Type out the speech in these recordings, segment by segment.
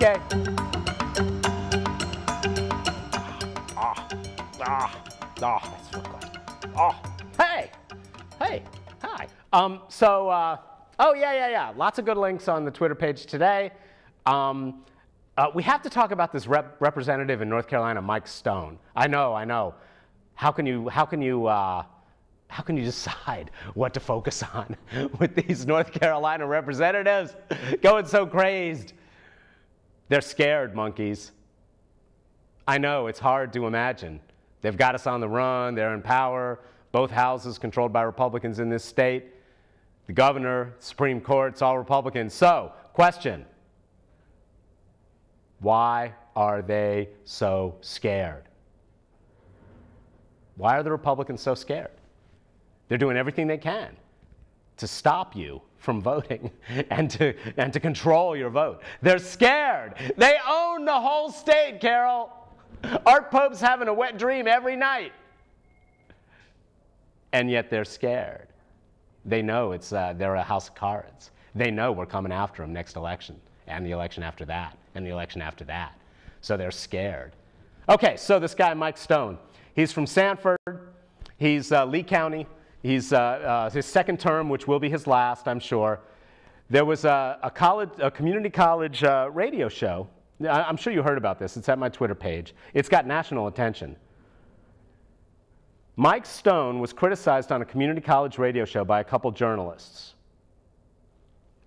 Okay. That's so good. Hey, hi. Oh yeah. Lots of good links on the Twitter page today. We have to talk about this representative in North Carolina, Mike Stone. I know. How can you decide what to focus on with these North Carolina representatives going so crazed? They're scared monkeys. I know, it's hard to imagine. They've got us on the run. They're in power. Both houses controlled by Republicans in this state. The governor, Supreme Court, it's all Republicans. So, question. Why are they so scared? Why are the Republicans so scared? They're doing everything they can to stop you from voting and to control your vote. They're scared. They own the whole state, Carol. Art Pope's having a wet dream every night. And yet they're scared. They know they're a house of cards. They know we're coming after them next election, and the election after that, and the election after that. So they're scared. Okay, so this guy, Mike Stone, he's from Sanford. He's Lee County. He's his second term, which will be his last, I'm sure. There was a community college radio show. I'm sure you heard about this. It's at my Twitter page. It's got national attention. Mike Stone was criticized on a community college radio show by a couple journalists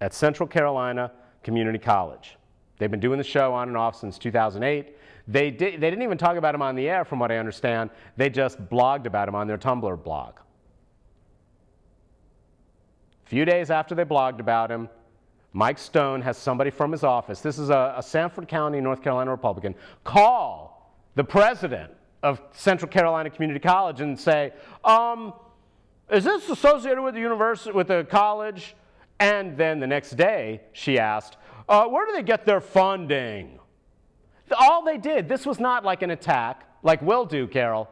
at Central Carolina Community College. They've been doing the show on and off since 2008. They didn't even talk about him on the air, from what I understand. They just blogged about him on their Tumblr blog. A few days after they blogged about him, Mike Stone has somebody from his office, this is a Sanford County, North Carolina Republican, call the president of Central Carolina Community College and say, is this associated with the university, with the college? And then the next day, she asked, where do they get their funding? All they did, this was not like an attack, like we'll do, Carol.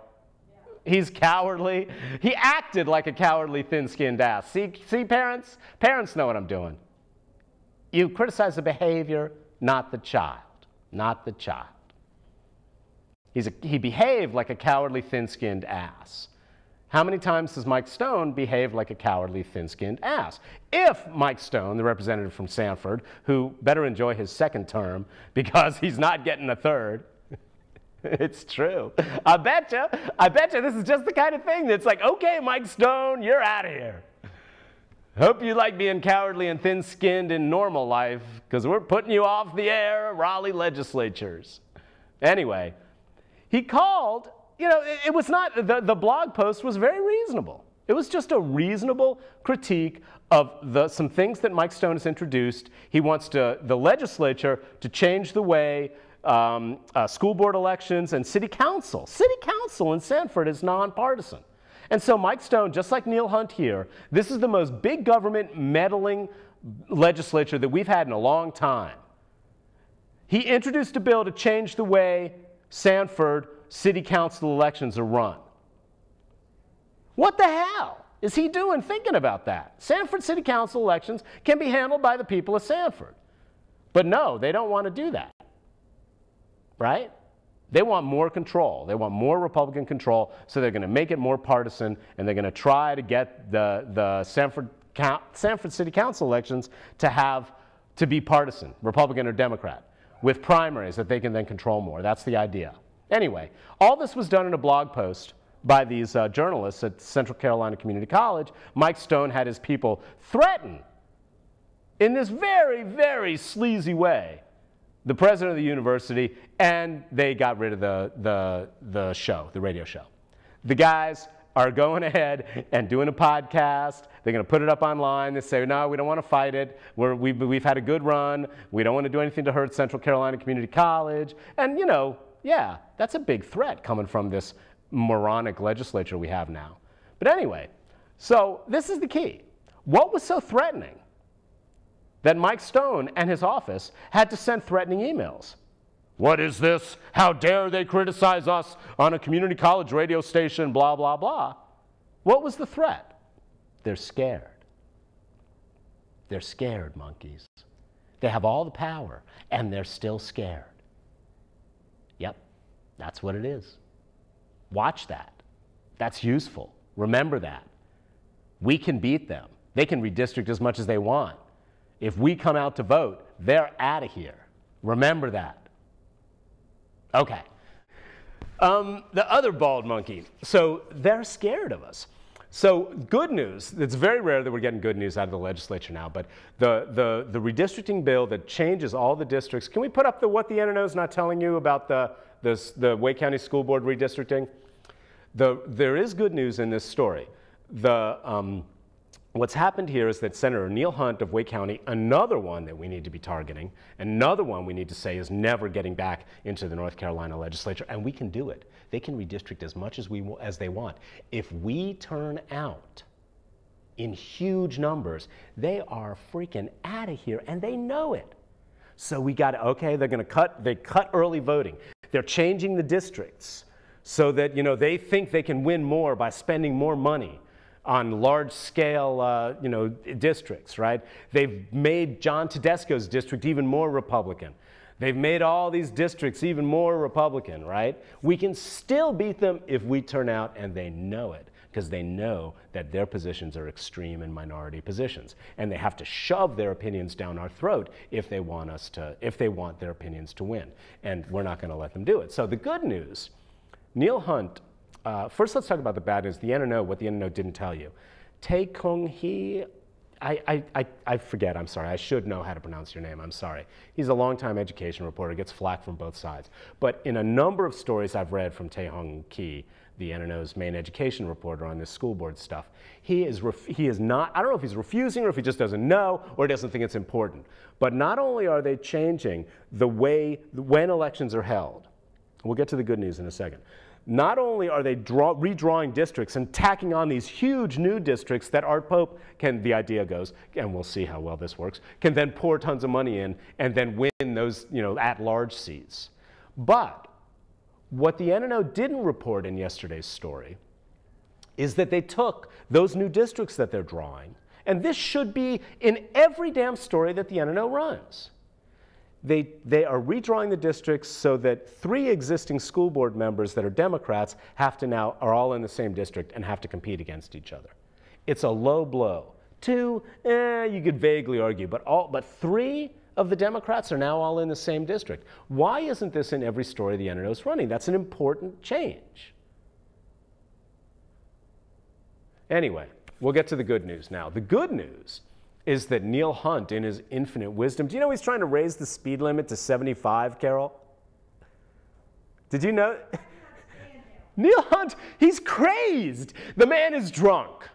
He's cowardly. He acted like a cowardly, thin-skinned ass. See, parents? Parents know what I'm doing. You criticize the behavior, not the child. Not the child. He behaved like a cowardly, thin-skinned ass. How many times does Mike Stone behave like a cowardly, thin-skinned ass? If Mike Stone, the representative from Sanford, who better enjoy his second term because he's not getting a third, it's true. I betcha this is just the kind of thing that's like, okay, Mike Stone, you're out of here. Hope you like being cowardly and thin-skinned in normal life, because we're putting you off the air of Raleigh legislatures. Anyway, he called, it was not, the blog post was very reasonable. It was just a reasonable critique of some things that Mike Stone has introduced. He wants the legislature to change the way school board elections and city council in Sanford is nonpartisan. And so Mike Stone, just like Neal Hunt here, this is the most big government meddling legislature that we've had in a long time. He introduced a bill to change the way Sanford city council elections are run. What the hell is he doing thinking about that? Sanford city council elections can be handled by the people of Sanford. But no, they don't want to do that. Right? They want more control. They want more Republican control, so they're going to make it more partisan, and they're going to try to get the Sanford City Council elections to be partisan, Republican or Democrat, with primaries that they can then control more. That's the idea. Anyway, all this was done in a blog post by these journalists at Central Carolina Community College. Mike Stone had his people threaten, in this very, very sleazy way, the president of the university, and they got rid of the show, the radio show. The guys are going ahead and doing a podcast. They're going to put it up online. They say, no, we don't want to fight it. We've had a good run. We don't want to do anything to hurt Central Carolina Community College. And, yeah, that's a big threat coming from this moronic legislature we have now. But anyway, so this is the key. What was so threatening that Mike Stone and his office had to send threatening emails? What is this? How dare they criticize us on a community college radio station, blah, blah, blah. What was the threat? They're scared. They're scared, monkeys. They have all the power, and they're still scared. Yep, that's what it is. Watch that. That's useful. Remember that. We can beat them. They can redistrict as much as they want. If we come out to vote, they're out of here. Remember that. Okay. The other bald monkey. So they're scared of us. So good news, it's very rare that we're getting good news out of the legislature now, but the redistricting bill that changes all the districts, can we put up what the NNO is not telling you about the Wake County School Board redistricting? There is good news in this story. What's happened here is that Senator Neal Hunt of Wake County, another one that we need to be targeting, another one we need to say is never getting back into the North Carolina legislature, and we can do it. They can redistrict as much as they want. If we turn out in huge numbers, they are freaking out of here, and they know it. So we got, okay, they're going to they cut early voting. They're changing the districts so that, you know, they think they can win more by spending more money on large-scale, districts, right? They've made John Tedesco's district even more Republican. They've made all these districts even more Republican, right? We can still beat them if we turn out, and they know it, because they know that their positions are extreme and minority positions, and they have to shove their opinions down our throat if they want their opinions to win, and we're not going to let them do it. So the good news, Neal Hunt. First, let's talk about the bad news. The NNO, what the NNO didn't tell you. Tae Kung Hee, I forget, I'm sorry. I should know how to pronounce your name, I'm sorry. He's a longtime education reporter, gets flack from both sides. But in a number of stories I've read from Tae Kung Hee, the NNO's main education reporter on this school board stuff, he is not, I don't know if he's refusing or if he just doesn't know or doesn't think it's important. But not only are they changing the way, when elections are held, we'll get to the good news in a second. Not only are they redrawing districts and tacking on these huge new districts that Art Pope can, the idea goes, and we'll see how well this works, can then pour tons of money in and then win those, at-large seats. But what the NNO didn't report in yesterday's story is that they took those new districts that they're drawing, and this should be in every damn story that the NNO runs. They are redrawing the districts so that 3 existing school board members that are Democrats are all in the same district and have to compete against each other. It's a low blow. 2, you could vaguely argue, but 3 of the Democrats are now all in the same district. Why isn't this in every story the NNO is running? That's an important change. Anyway, we'll get to the good news now. The good news is that Neal Hunt, in his infinite wisdom, do you know he's trying to raise the speed limit to 75, Carol? Did you know? Neal Hunt, he's crazed. The man is drunk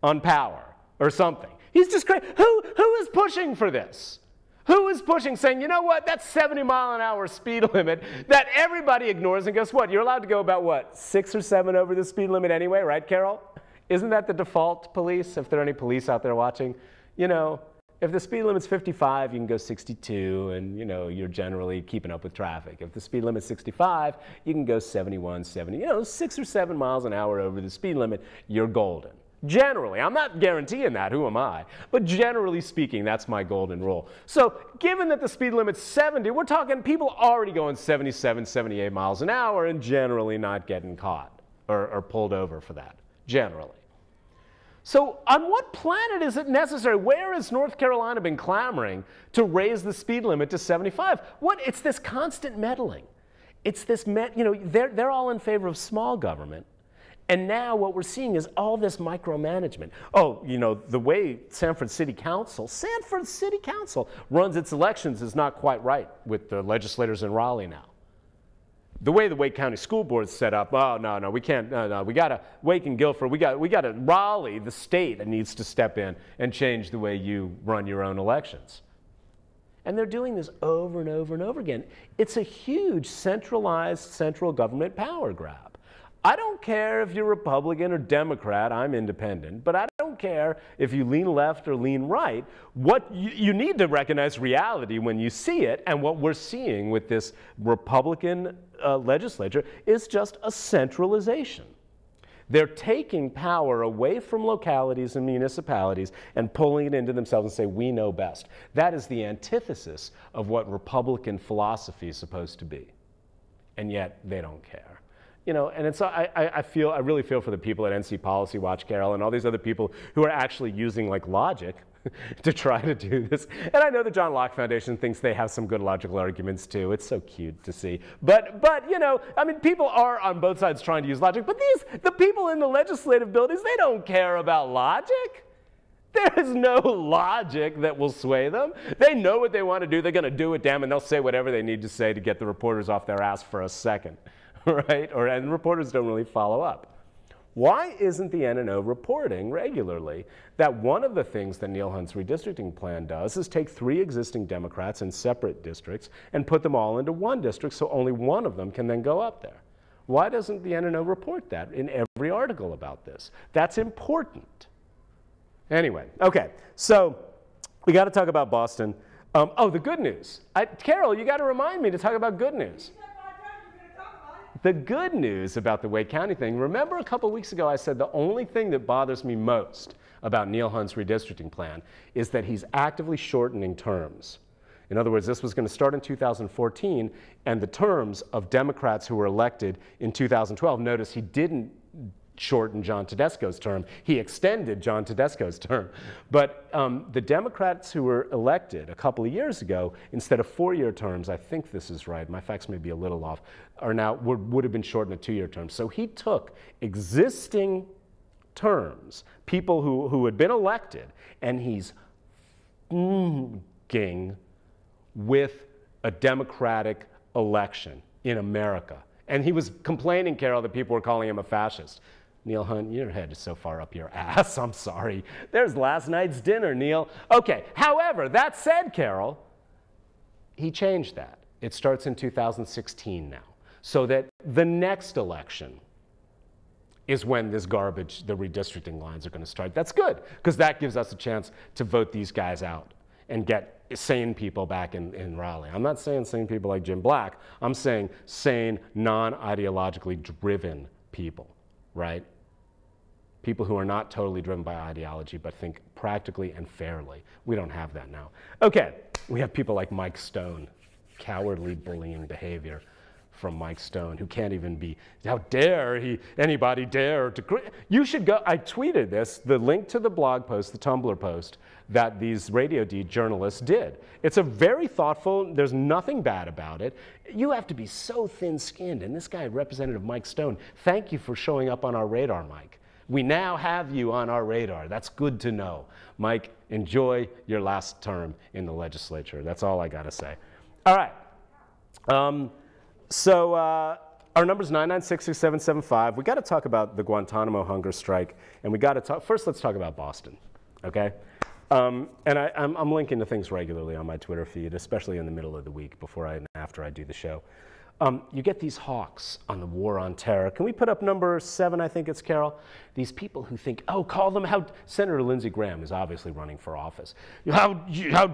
on power or something. He's just crazy. Who is pushing for this? Who is pushing, saying, you know what, that's 70-mile-an-hour speed limit that everybody ignores, and guess what? You're allowed to go about, what, 6 or 7 over the speed limit anyway, right, Carol? Isn't that the default police, if there are any police out there watching? If the speed limit's 55, you can go 62, and you're generally keeping up with traffic. If the speed limit's 65, you can go 71, 70, 6 or 7 miles an hour over the speed limit, you're golden. Generally, I'm not guaranteeing that, who am I? But generally speaking, that's my golden rule. So given that the speed limit's 70, we're talking people already going 77, 78 miles an hour and generally not getting caught or pulled over for that, generally. So on what planet is it necessary? Where has North Carolina been clamoring to raise the speed limit to 75? It's this constant meddling. It's this, they're all in favor of small government. And now what we're seeing is all this micromanagement. Oh, the way Sanford City Council runs its elections is not quite right with the legislators in Raleigh now. The way the Wake County School Board's set up, oh, no, we can't, no, we got to, Wake and Guilford, we got to, Raleigh, the state, needs to step in and change the way you run your own elections. And they're doing this over and over and over again. It's a huge centralized central government power grab. I don't care if you're Republican or Democrat, I'm independent, but I don't care if you lean left or lean right. What you need to recognize reality when you see it, and what we're seeing with this Republican legislature is just a centralization. They're taking power away from localities and municipalities and pulling it into themselves and say, we know best. That is the antithesis of what Republican philosophy is supposed to be. And yet they don't care. You know, and it's, I really feel for the people at NC Policy Watch, Carol, and all these other people who are actually using like logic to try to do this. And I know the John Locke Foundation thinks they have some good logical arguments too. It's so cute to see. But you know, I mean, people are on both sides trying to use logic, but the people in the legislative buildings, they don't care about logic. There is no logic that will sway them. They know what they want to do. They're going to do it, damn, and they'll say whatever they need to say to get the reporters off their ass for a second, right? And reporters don't really follow up. Why isn't the NNO reporting regularly that one of the things that Neal Hunt's redistricting plan does is take 3 existing Democrats in separate districts and put them all into one district so only one of them can then go up there? Why doesn't the NNO report that in every article about this? That's important. Anyway, okay, so we got to talk about Boston. Oh, the good news. Carol, you got to remind me to talk about good news. The good news about the Wake County thing, remember a couple weeks ago I said the only thing that bothers me most about Neal Hunt's redistricting plan is that he's actively shortening terms. In other words, this was going to start in 2014, and the terms of Democrats who were elected in 2012, notice he didn't shorten John Tedesco's term. He extended John Tedesco's term. But the Democrats who were elected a couple of years ago, instead of 4-year terms, I think this is right, my facts may be a little off, are now would have been shortened to 2-year terms. So he took existing terms, people who had been elected, and he's with a Democratic election in America. And he was complaining, Carol, that people were calling him a fascist. Neal Hunt, your head is so far up your ass. I'm sorry. There's last night's dinner, Neal. Okay, however, that said, Carol, he changed that. It starts in 2016 now. So that the next election is when this garbage, the redistricting lines are going to start. That's good, because that gives us a chance to vote these guys out and get sane people back in Raleigh. I'm not saying sane people like Jim Black. I'm saying sane, non-ideologically driven people, right? People who are not totally driven by ideology, but think practically and fairly. We don't have that now. Okay, we have people like Mike Stone, cowardly bullying behavior from Mike Stone, who can't even be, how dare anybody dare to, you should go, I tweeted this, the link to the blog post, the Tumblr post, that these Radio D journalists did. It's a very thoughtful, there's nothing bad about it. You have to be so thin-skinned, and this guy, Representative Mike Stone, thank you for showing up on our radar, Mike. We now have you on our radar. That's good to know. Mike, enjoy your last term in the legislature. That's all I gotta say. All right. So our number's 9966775. We got to talk about the Guantanamo hunger strike, and we got to talk. First, let's talk about Boston, okay? And I'm linking to things regularly on my Twitter feed, especially in the middle of the week, before and after I do the show. You get these hawks on the war on terror. Can we put up number 7, I think it's, Carol? These people who think, oh, call them, how Senator Lindsey Graham is obviously running for office. How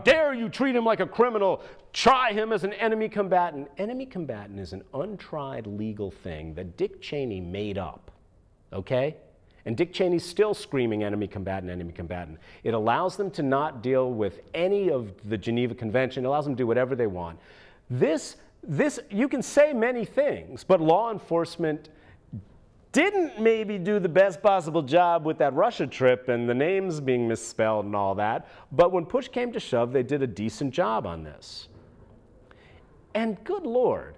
dare you treat him like a criminal? Try him as an enemy combatant. Enemy combatant is an untried legal thing that Dick Cheney made up, okay? And Dick Cheney's still screaming enemy combatant, enemy combatant. It allows them to not deal with any of the Geneva Convention. It allows them to do whatever they want. This, you can say many things, but law enforcement didn't maybe do the best possible job with that Russia trip and the names being misspelled and all that. But when push came to shove, they did a decent job on this. And good Lord,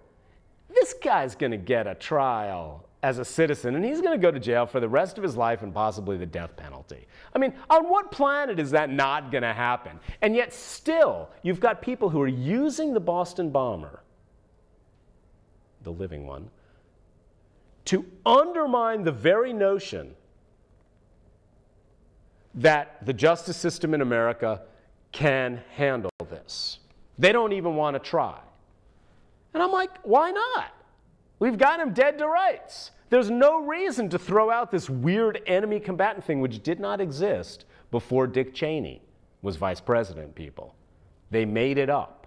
this guy's going to get a trial as a citizen, and he's going to go to jail for the rest of his life and possibly the death penalty. I mean, on what planet is that not going to happen? And yet still, you've got people who are using the Boston bomber, the living one, to undermine the very notion that the justice system in America can handle this. They don't even want to try. And I'm like, why not? We've got him dead to rights. There's no reason to throw out this weird enemy combatant thing which did not exist before Dick Cheney was vice president, people. They made it up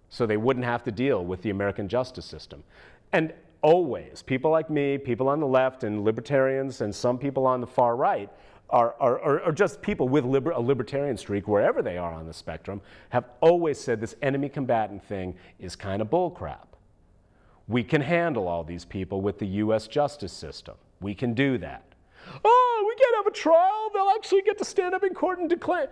so they wouldn't have to deal with the American justice system. And always, people like me, people on the left, and libertarians, and some people on the far right, are just people with a libertarian streak, wherever they are on the spectrum, have always said this enemy combatant thing is kind of bullcrap. We can handle all these people with the U.S. justice system. We can do that. Oh, we can't have a trial. They'll actually get to stand up in court and declare.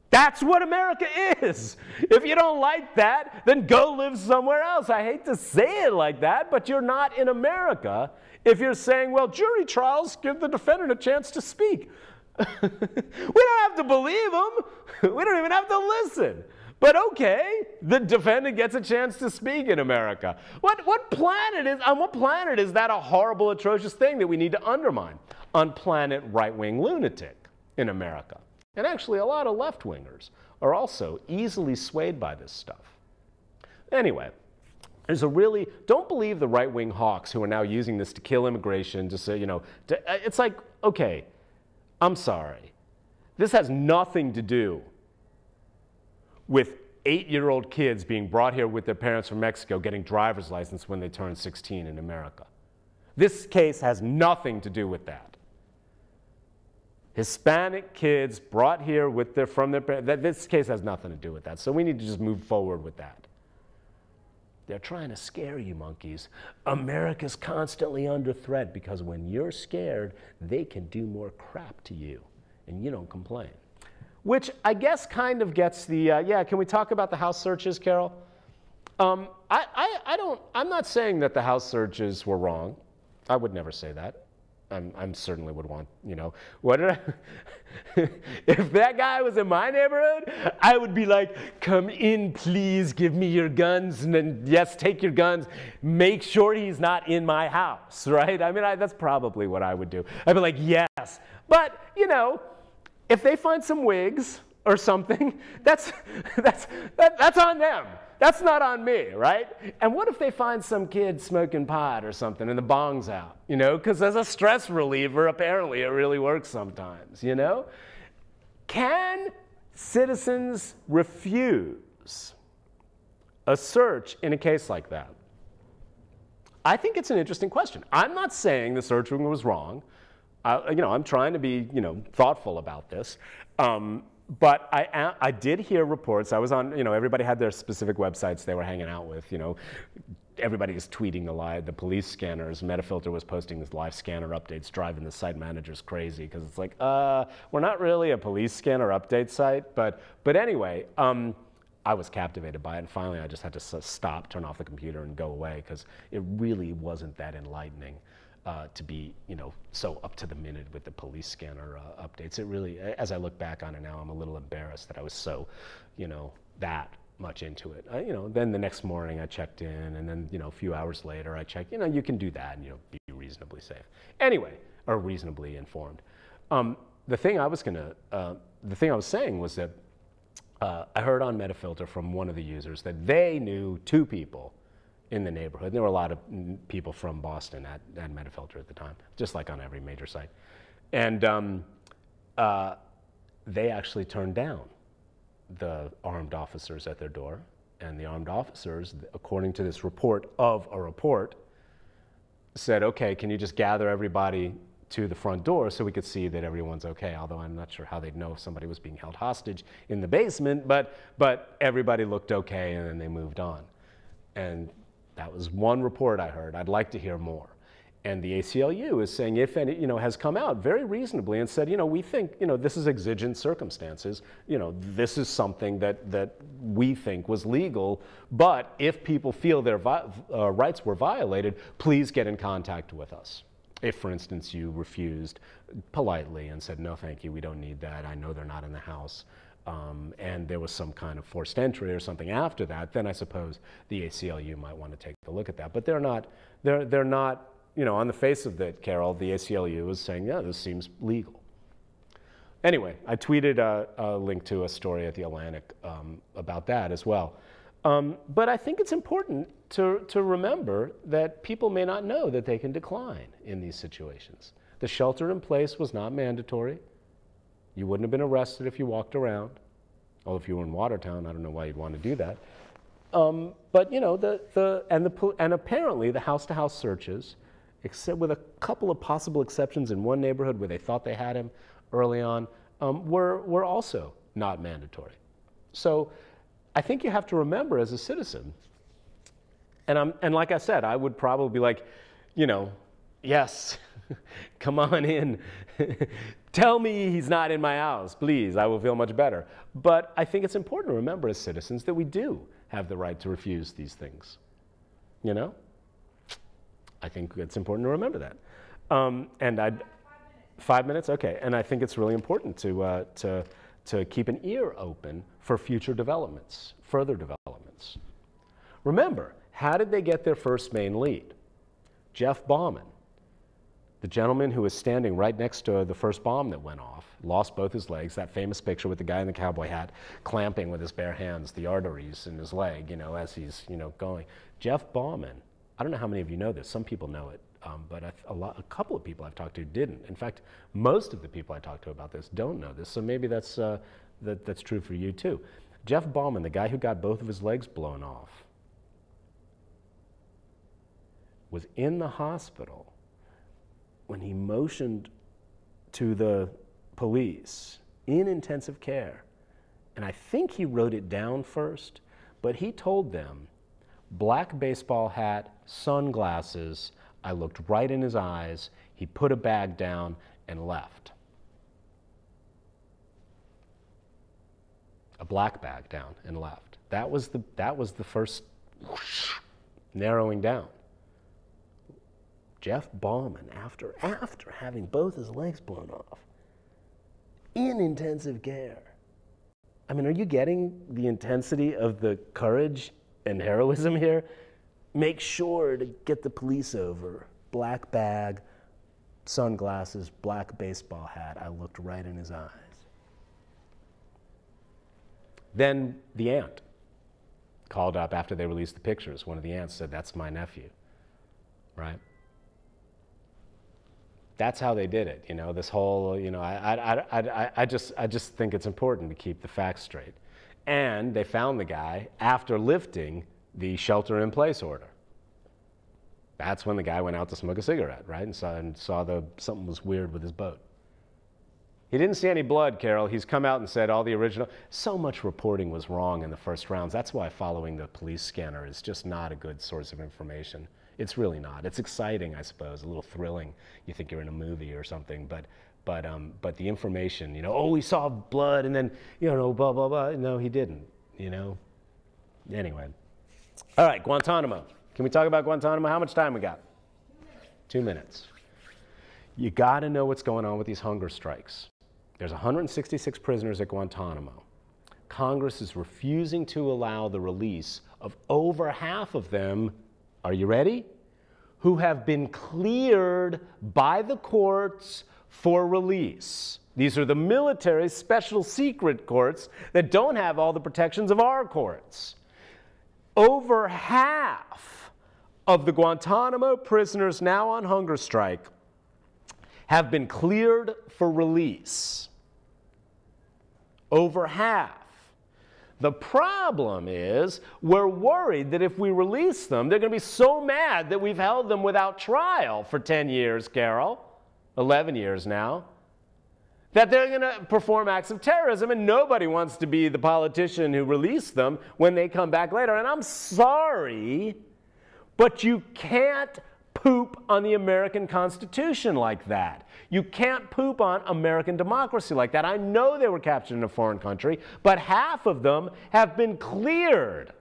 That's what America is. If you don't like that, then go live somewhere else. I hate to say it like that, but you're not in America if you're saying, well, jury trials give the defendant a chance to speak. We don't have to believe them. We don't even have to listen. But okay, the defendant gets a chance to speak in America. What planet is that a horrible, atrocious thing that we need to undermine? On planet right-wing lunatic in America. And actually, a lot of left-wingers are also easily swayed by this stuff. Anyway, don't believe the right-wing hawks who are now using this to kill immigration, to say, it's like, okay, I'm sorry. This has nothing to do with 8-year-old kids being brought here with their parents from Mexico getting driver's license when they turn 16 in America. This case has nothing to do with that. Hispanic kids brought here with from their parents, this case has nothing to do with that. So we need to just move forward with that. They're trying to scare you, monkeys. America's constantly under threat because when you're scared, they can do more crap to you, and you don't complain. Which I guess kind of gets the, can we talk about the house searches, Carol? I'm not saying that the house searches were wrong. I would never say that. I certainly would want, if that guy was in my neighborhood, I would be like, come in, please, give me your guns, and then, yes, take your guns. Make sure he's not in my house, right? I mean, that's probably what I would do. I'd be like, yes. But, if they find some wigs or something, that's on them. That's not on me, right? And what if they find some kid smoking pot or something and the bong's out, Because as a stress reliever, apparently it really works sometimes, Can citizens refuse a search in a case like that? I think it's an interesting question. I'm not saying the searching was wrong. I'm trying to be, thoughtful about this. But I did hear reports. I was on, everybody had their specific websites they were hanging out with, Everybody is tweeting the police scanners. Metafilter was posting these live scanner updates, driving the site managers crazy because it's like, we're not really a police scanner update site. But anyway, I was captivated by it, and finally I just had to stop, turn off the computer, and go away because it really wasn't that enlightening. To be, so up to the minute with the police scanner updates. It really, as I look back on it now, I'm a little embarrassed that I was so, that much into it. Then the next morning I checked in, and then, a few hours later I checked, you can do that and, be reasonably safe. Anyway, or reasonably informed. The thing I was saying was that I heard on Metafilter from one of the users that they knew 2 people in the neighborhood. There were a lot of people from Boston at Metafilter at the time, just like on every major site. And they actually turned down the armed officers at their door. And the armed officers, according to this report of a report, said, okay, can you just gather everybody to the front door so we could see that everyone's okay? Although I'm not sure how they'd know if somebody was being held hostage in the basement, but everybody looked okay, and then they moved on. And that was one report I heard. I'd like to hear more. And the ACLU is saying, if any, has come out very reasonably and said, we think, this is exigent circumstances. This is something that we think was legal. But if people feel their rights were violated, please get in contact with us. If, for instance, you refused politely and said, no, thank you, we don't need that. I know they're not in the house. And there was some kind of forced entry or something after that, then I suppose the ACLU might want to take a look at that. But they're not, on the face of it, Carol, the ACLU is saying, yeah, this seems legal. Anyway, I tweeted a link to a story at The Atlantic about that as well. But I think it's important to remember that people may not know that they can decline in these situations. The shelter in place was not mandatory. You wouldn't have been arrested if you walked around. Well, if you were in Watertown, I don't know why you'd want to do that. But you know, and apparently the house-to-house searches, except with a couple of possible exceptions in one neighborhood where they thought they had him early on, were also not mandatory. So I think you have to remember as a citizen, and like I said, I would probably be like, you know, yes, come on in. Tell me he's not in my house, please. I will feel much better. But I think it's important to remember as citizens that we do have the right to refuse these things. You know? I think it's important to remember that. And I'd, 5 minutes? Okay. And I think it's really important to keep an ear open for future developments, further developments. Remember, how did they get their first main lead? Jeff Bauman, the gentleman who was standing right next to the first bomb that went off, lost both his legs, that famous picture with the guy in the cowboy hat clamping with his bare hands the arteries in his leg, you know, as he's, you know, going. Jeff Bauman, I don't know how many of you know this, some people know it, but a couple of people I've talked to didn't. In fact, most of the people I talked to about this don't know this, so maybe that's true for you too. Jeff Bauman, the guy who got both of his legs blown off, was in the hospital when he motioned to the police in intensive care. And I think he wrote it down first, but he told them, black baseball hat, sunglasses. I looked right in his eyes. He put a bag down and left. A black bag down and left. That was the first whoosh, narrowing down. Jeff Bauman, after having both his legs blown off, in intensive care. I mean, are you getting the intensity of the courage and heroism here? Make sure to get the police over. Black bag, sunglasses, black baseball hat. I looked right in his eyes. Then the aunt called up after they released the pictures. One of the aunts said, "That's my nephew," right? That's how they did it, you know, this whole, you know, I just think it's important to keep the facts straight. And they found the guy after lifting the shelter-in-place order. That's when the guy went out to smoke a cigarette, right, and saw something was weird with his boat. He didn't see any blood, Carol. He's come out and said all the original, so much reporting was wrong in the first rounds. That's why following the police scanner is just not a good source of information. It's really not. It's exciting, I suppose, a little thrilling. You think you're in a movie or something, but the information, you know, oh, he saw blood and then, you know, blah, blah, blah. No, he didn't, you know. Anyway. All right, Guantanamo. Can we talk about Guantanamo? How much time we got? 2 minutes. You got to know what's going on with these hunger strikes. There's 166 prisoners at Guantanamo. Congress is refusing to allow the release of over half of them. Are you ready? Who have been cleared by the courts for release. These are the military special secret courts that don't have all the protections of our courts. Over half of the Guantanamo prisoners now on hunger strike have been cleared for release. Over half. The problem is, we're worried that if we release them, they're going to be so mad that we've held them without trial for 10 years, Carol, 11 years now, that they're going to perform acts of terrorism, and nobody wants to be the politician who released them when they come back later. And I'm sorry, but you can't poop on the American Constitution like that. You can't poop on American democracy like that. I know they were captured in a foreign country, but half of them have been cleared.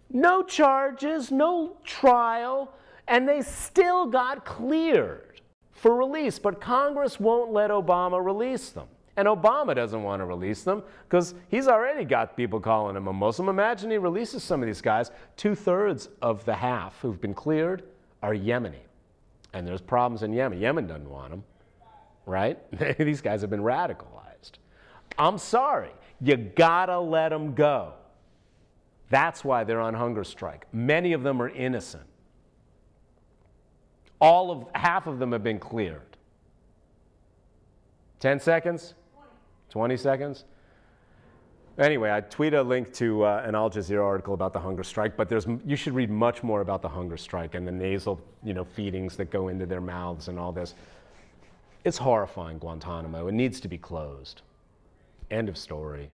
No charges, no trial, and they still got cleared for release. But Congress won't let Obama release them. And Obama doesn't want to release them because he's already got people calling him a Muslim. Imagine he releases some of these guys. 2/3 of the half who've been cleared are Yemeni. And there's problems in Yemen. Yemen doesn't want them, right? These guys have been radicalized. I'm sorry. You gotta let them go. That's why they're on hunger strike. Many of them are innocent. Half of them have been cleared. 10 seconds? 20 seconds? Anyway, I tweeted a link to an Al Jazeera article about the hunger strike, but you should read much more about the hunger strike and the nasal, feedings that go into their mouths and all this. It's horrifying, Guantanamo. It needs to be closed. End of story.